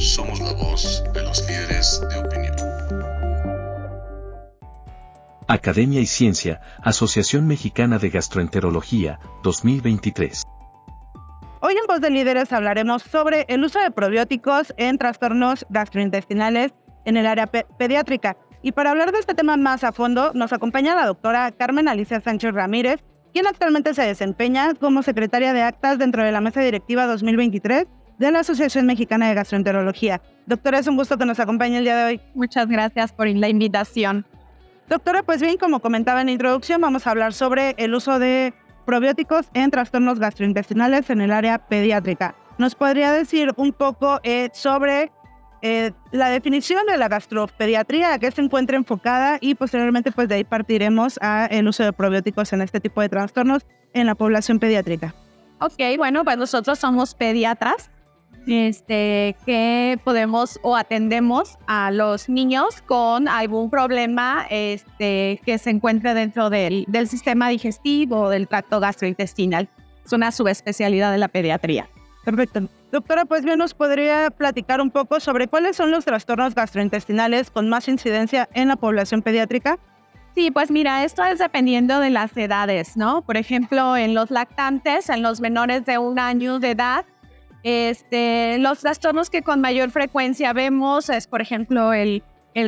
Somos la voz de los líderes de opinión. Academia y Ciencia, Asociación Mexicana de Gastroenterología, 2023. Hoy en Voz de Líderes hablaremos sobre el uso de probióticos en trastornos gastrointestinales en el área pediátrica. Y para hablar de este tema más a fondo, nos acompaña la doctora Carmen Alicia Sánchez Ramírez, quien actualmente se desempeña como secretaria de actas dentro de la Mesa Directiva 2023 de la Asociación Mexicana de Gastroenterología. Doctora, es un gusto que nos acompañe el día de hoy. Muchas gracias por la invitación. Doctora, pues bien, como comentaba en la introducción, vamos a hablar sobre el uso de probióticos en trastornos gastrointestinales en el área pediátrica. ¿Nos podría decir un poco sobre la definición de la gastropediatría, a qué se encuentra enfocada y posteriormente pues de ahí partiremos a el uso de probióticos en este tipo de trastornos en la población pediátrica? Ok, bueno, pues nosotros somos pediatras que podemos o atendemos a los niños con algún problema que se encuentre dentro del sistema digestivo o del tracto gastrointestinal. Es una subespecialidad de la pediatría. Perfecto. Doctora, pues bien, ¿nos podría platicar un poco sobre cuáles son los trastornos gastrointestinales con más incidencia en la población pediátrica? Sí, pues mira, esto es dependiendo de las edades, ¿no? Por ejemplo, en los lactantes, en los menores de 1 año de edad, los trastornos que con mayor frecuencia vemos es, por ejemplo, el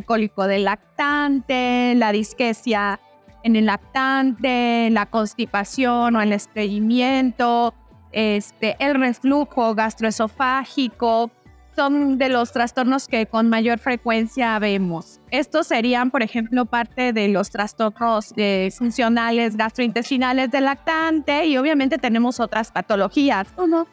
cólico del lactante, la disquesia en el lactante, la constipación o el estreñimiento, el reflujo gastroesofágico, son de los trastornos que con mayor frecuencia vemos. Estos serían, por ejemplo, parte de los trastornos funcionales gastrointestinales del lactante y obviamente tenemos otras patologías, como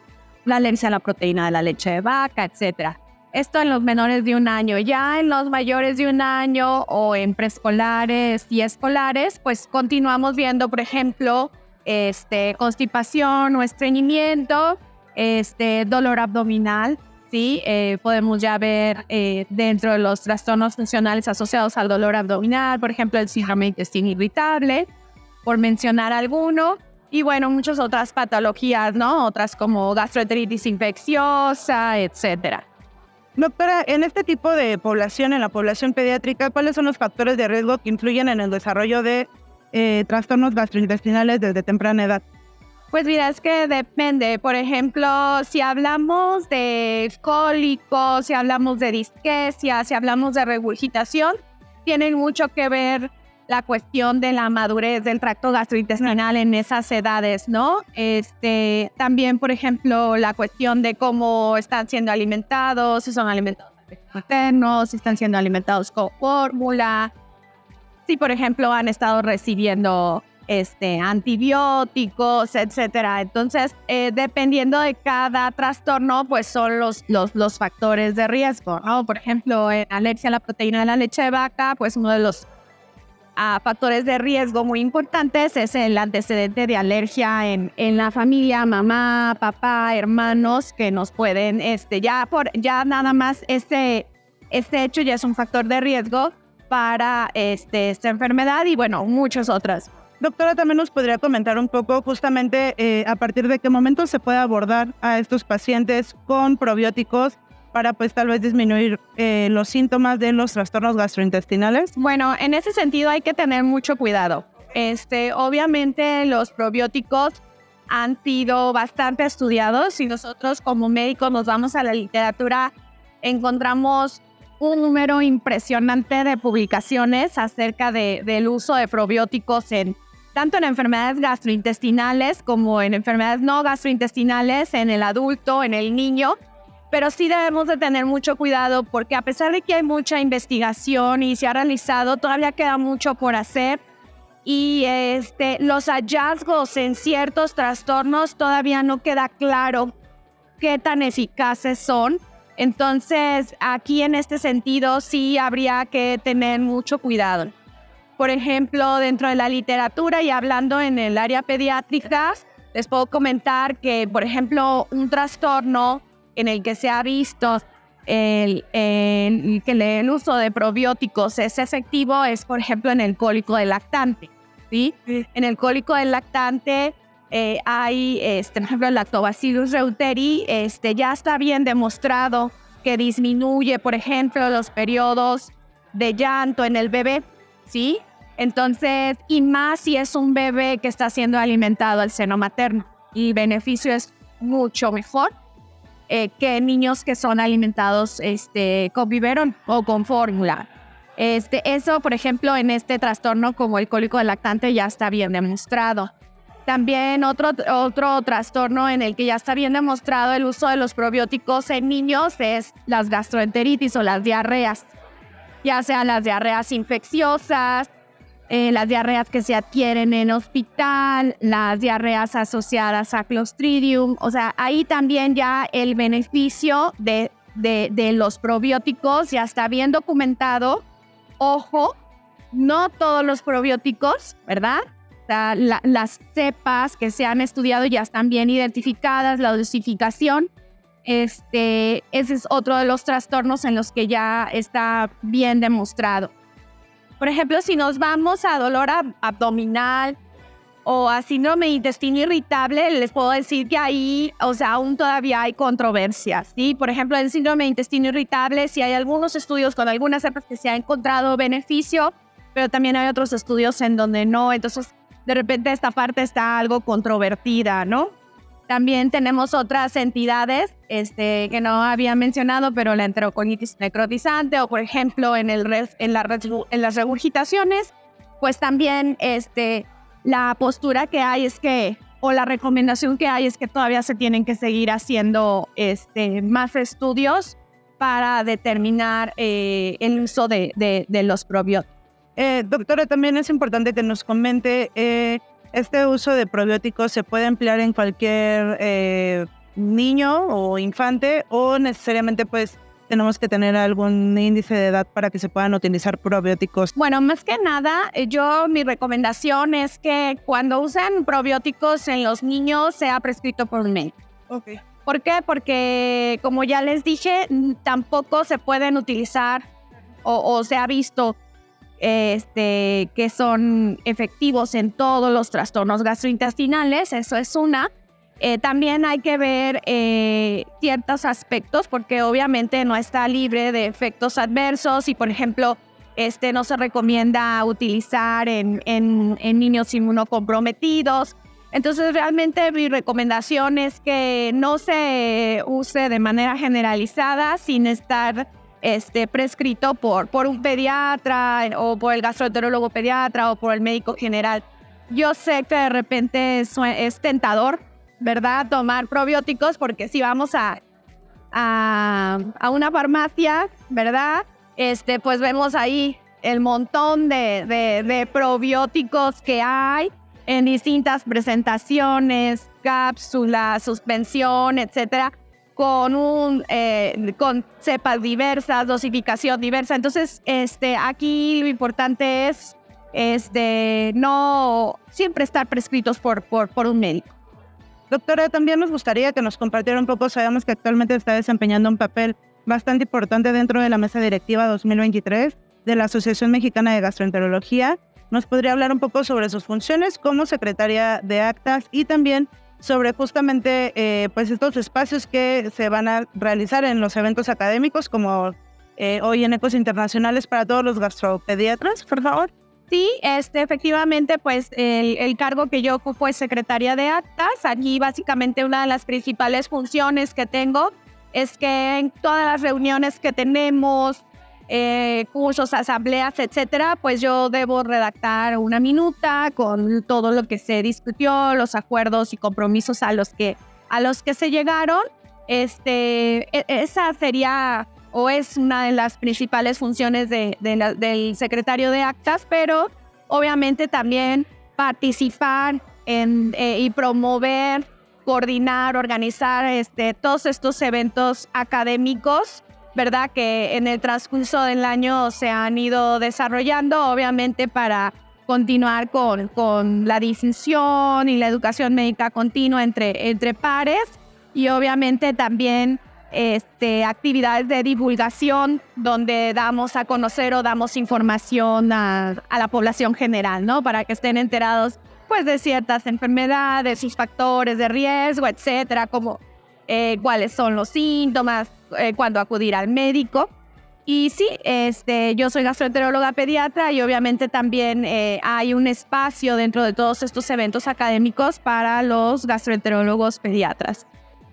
la alergia a la proteína de la leche de vaca, etc. Esto en los menores de 1 año. Ya en los mayores de 1 año o en preescolares y escolares, pues continuamos viendo, por ejemplo, constipación o estreñimiento, dolor abdominal, ¿sí? Podemos ya ver dentro de los trastornos funcionales asociados al dolor abdominal, por ejemplo, el síndrome de intestino irritable, por mencionar alguno. Y bueno, muchas otras patologías, ¿no? Otras como gastroenteritis infecciosa, etcétera. Doctora, en este tipo de población, en la población pediátrica, ¿cuáles son los factores de riesgo que influyen en el desarrollo de trastornos gastrointestinales desde temprana edad? Pues mira, es que depende. Por ejemplo, si hablamos de cólicos, si hablamos de disquesia, si hablamos de regurgitación, tienen mucho que ver la cuestión de la madurez del tracto gastrointestinal en esas edades, ¿no? También, por ejemplo, la cuestión de cómo están siendo alimentados, si son alimentados maternos, si están siendo alimentados con fórmula, si, por ejemplo, han estado recibiendo antibióticos, etcétera. Entonces, dependiendo de cada trastorno, pues son los factores de riesgo, ¿no? Por ejemplo, en alergia a la proteína de la leche de vaca, pues uno de los factores de riesgo muy importantes es el antecedente de alergia en la familia, mamá, papá, hermanos, que nos pueden, ya nada más este hecho ya es un factor de riesgo para esta enfermedad y bueno, muchas otras. Doctora, también nos podría comentar un poco justamente a partir de qué momento se puede abordar a estos pacientes con probióticos para pues tal vez disminuir los síntomas de los trastornos gastrointestinales. Bueno, en ese sentido hay que tener mucho cuidado. Obviamente los probióticos han sido bastante estudiados y nosotros como médicos nos vamos a la literatura, encontramos un número impresionante de publicaciones acerca del uso de probióticos tanto en enfermedades gastrointestinales como en enfermedades no gastrointestinales, en el adulto, en el niño. Pero sí debemos de tener mucho cuidado porque a pesar de que hay mucha investigación y se ha realizado, todavía queda mucho por hacer. Y los hallazgos en ciertos trastornos todavía no queda claro qué tan eficaces son. Entonces, aquí en este sentido sí habría que tener mucho cuidado. Por ejemplo, dentro de la literatura y hablando en el área pediátrica, les puedo comentar que, por ejemplo, un trastorno en el que se ha visto que el uso de probióticos es efectivo es, por ejemplo, en el cólico del lactante, ¿sí? En el cólico del lactante hay, por ejemplo, el Lactobacillus reuteri, ya está bien demostrado que disminuye, por ejemplo, los periodos de llanto en el bebé, ¿sí? Entonces, y más si es un bebé que está siendo alimentado al seno materno. Y el beneficio es mucho mejor que niños que son alimentados con biberón o con fórmula. Eso, por ejemplo, en este trastorno como el cólico del lactante ya está bien demostrado. También otro trastorno en el que ya está bien demostrado el uso de los probióticos en niños es las gastroenteritis o las diarreas, ya sean las diarreas infecciosas, las diarreas que se adquieren en hospital, las diarreas asociadas a Clostridium. O sea, ahí también ya el beneficio de los probióticos ya está bien documentado. Ojo, no todos los probióticos, ¿verdad? O sea, las cepas que se han estudiado ya están bien identificadas, la dosificación. Ese es otro de los trastornos en los que ya está bien demostrado. Por ejemplo, si nos vamos a dolor abdominal o a síndrome de intestino irritable, les puedo decir que ahí, o sea, aún todavía hay controversias, ¿sí? Por ejemplo, en síndrome de intestino irritable, sí hay algunos estudios con algunas cepas que se ha encontrado beneficio, pero también hay otros estudios en donde no. Entonces, de repente esta parte está algo controvertida, ¿no? También tenemos otras entidades que no había mencionado, pero la enterocolitis necrotizante o, por ejemplo, en las regurgitaciones, pues también la postura que hay es que, o la recomendación que hay es que todavía se tienen que seguir haciendo más estudios para determinar el uso de los probióticos. Doctora, también es importante que nos comente, ¿este uso de probióticos se puede emplear en cualquier niño o infante o necesariamente pues tenemos que tener algún índice de edad para que se puedan utilizar probióticos? Bueno, más que nada, mi recomendación es que cuando usen probióticos en los niños sea prescrito por un médico. Okay. ¿Por qué? Porque, como ya les dije, tampoco se pueden utilizar o se ha visto que son efectivos en todos los trastornos gastrointestinales. Eso es una. También hay que ver ciertos aspectos porque obviamente no está libre de efectos adversos y, por ejemplo, no se recomienda utilizar en niños inmunocomprometidos. Entonces, realmente mi recomendación es que no se use de manera generalizada sin estar prescrito por un pediatra o por el gastroenterólogo pediatra o por el médico general. Yo sé que de repente es tentador, ¿verdad?, tomar probióticos, porque si vamos a una farmacia, ¿verdad?, pues vemos ahí el montón de probióticos que hay en distintas presentaciones, cápsulas, suspensión, etcétera, con cepas diversas, dosificación diversa. Entonces, aquí lo importante es no siempre estar prescritos por un médico. Doctora, también nos gustaría que nos compartiera un poco, sabemos que actualmente está desempeñando un papel bastante importante dentro de la mesa directiva 2023 de la Asociación Mexicana de Gastroenterología. ¿Nos podría hablar un poco sobre sus funciones como secretaria de actas y también sobre justamente pues estos espacios que se van a realizar en los eventos académicos como hoy en Ecos Internacionales para todos los gastropediatras, por favor? Sí, efectivamente, pues el cargo que yo ocupo es secretaria de actas. Aquí básicamente una de las principales funciones que tengo es que en todas las reuniones que tenemos, cursos, asambleas, etcétera, pues yo debo redactar una minuta con todo lo que se discutió, los acuerdos y compromisos a los que se llegaron. Esa sería o es una de las principales funciones del secretario de actas, pero obviamente también participar y promover, coordinar, organizar todos estos eventos académicos, ¿verdad?, que en el transcurso del año se han ido desarrollando, obviamente para continuar con la difusión y la educación médica continua entre pares, y obviamente también actividades de divulgación donde damos a conocer o damos información a la población general, ¿no?, para que estén enterados pues de ciertas enfermedades, sus factores de riesgo, etcétera, como cuáles son los síntomas, cuándo acudir al médico. Y sí, yo soy gastroenteróloga pediatra y obviamente también hay un espacio dentro de todos estos eventos académicos para los gastroenterólogos pediatras.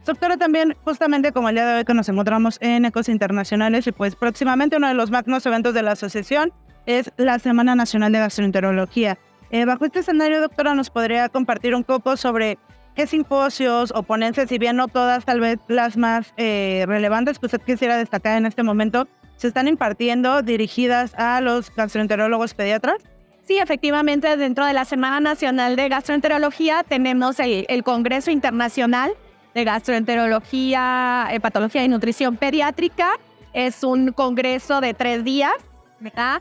Doctora, también justamente como el día de hoy que nos encontramos en Ecos Internacionales y pues próximamente uno de los magnos eventos de la asociación es la Semana Nacional de Gastroenterología. Bajo este escenario, doctora, ¿nos podría compartir un poco sobre qué simposios o ponencias, si bien no todas, tal vez las más relevantes que usted quisiera destacar en este momento, se están impartiendo dirigidas a los gastroenterólogos pediatras? Sí, efectivamente, dentro de la Semana Nacional de Gastroenterología tenemos el Congreso Internacional de Gastroenterología, Patología y Nutrición Pediátrica. Es un congreso de 3 días, ¿verdad?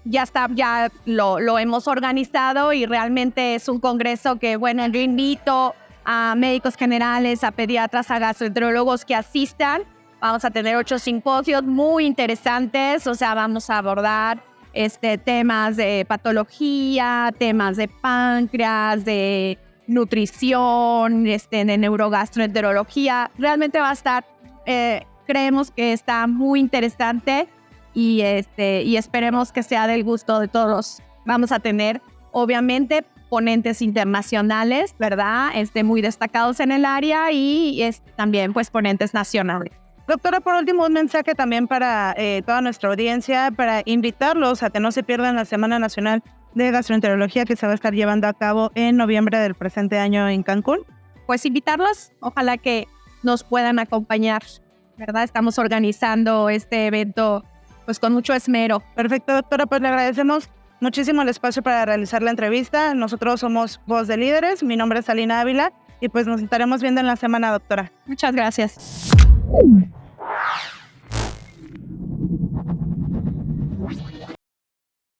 Ya lo hemos organizado y realmente es un congreso que, bueno, yo invito a médicos generales, a pediatras, a gastroenterólogos que asistan. Vamos a tener 8 simposios muy interesantes, o sea, vamos a abordar temas de patología, temas de páncreas, de nutrición, de neurogastroenterología. Realmente va a estar, creemos que está muy interesante y esperemos que sea del gusto de todos. Vamos a tener, obviamente, ponentes internacionales, ¿verdad? Muy destacados en el área y también, pues, ponentes nacionales. Doctora, por último, un mensaje también para toda nuestra audiencia, para invitarlos a que no se pierdan la Semana Nacional de Gastroenterología que se va a estar llevando a cabo en noviembre del presente año en Cancún. Pues invitarlos, ojalá que nos puedan acompañar, ¿verdad? Estamos organizando este evento pues con mucho esmero. Perfecto, doctora, pues le agradecemos muchísimo el espacio para realizar la entrevista. Nosotros somos Voz de Líderes, mi nombre es Alina Ávila y pues nos estaremos viendo en la semana, doctora. Muchas gracias.